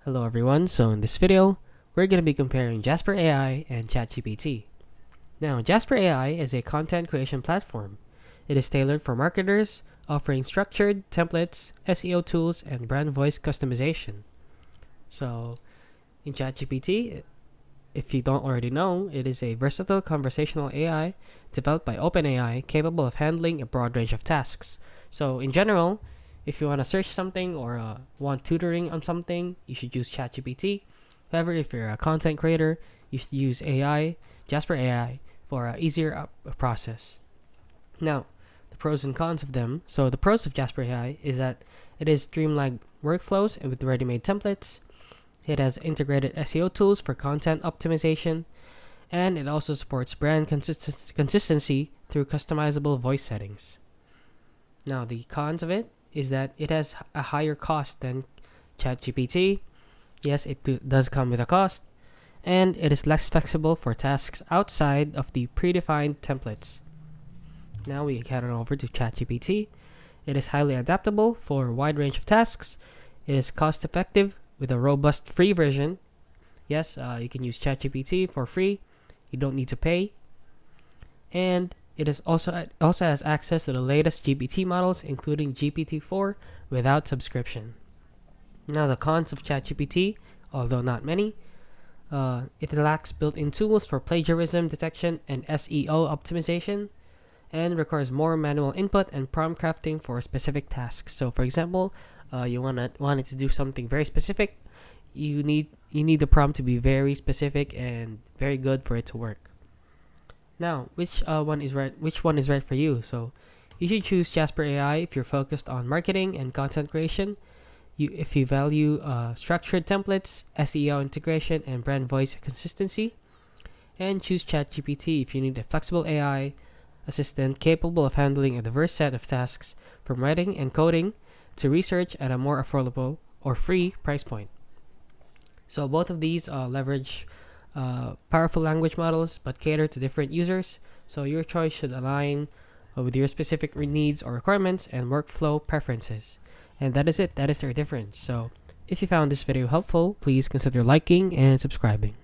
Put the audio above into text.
Hello everyone, so in this video, we're going to be comparing Jasper AI and ChatGPT. Now, Jasper AI is a content creation platform. It is tailored for marketers, offering structured templates, SEO tools, and brand voice customization. So, in ChatGPT, if you don't already know, it is a versatile conversational AI developed by OpenAI capable of handling a broad range of tasks. So, in general, if you want to search something or want tutoring on something, you should use ChatGPT. However, if you're a content creator, you should use Jasper AI, for an easier process. Now, the pros and cons of them. So, the pros of Jasper AI is that it is streamlined workflows and with ready-made templates. It has integrated SEO tools for content optimization, and it also supports brand consistency through customizable voice settings. Now, the cons of it is that it has a higher cost than ChatGPT. Yes, it does come with a cost, and it is less flexible for tasks outside of the predefined templates. Now we head on over to ChatGPT. It is highly adaptable for a wide range of tasks. It is cost effective with a robust free version. Yes, you can use ChatGPT for free. You don't need to pay. And it is also has access to the latest GPT models, including GPT-4, without subscription. Now the cons of ChatGPT, although not many, it lacks built-in tools for plagiarism detection and SEO optimization, and requires more manual input and prompt crafting for specific tasks. So, for example, you want it to do something very specific, you need the prompt to be very specific and very good for it to work. Now, which one is right? Which one is right for you? So, you should choose Jasper AI if you're focused on marketing and content creation. If you value structured templates, SEO integration, and brand voice consistency, and choose ChatGPT if you need a flexible AI assistant capable of handling a diverse set of tasks, from writing and coding to research at a more affordable or free price point. So both of these leverage powerful language models but cater to different users, so your choice should align with your specific needs or requirements and workflow preferences. And that is it, that is their difference. So if you found this video helpful, please consider liking and subscribing.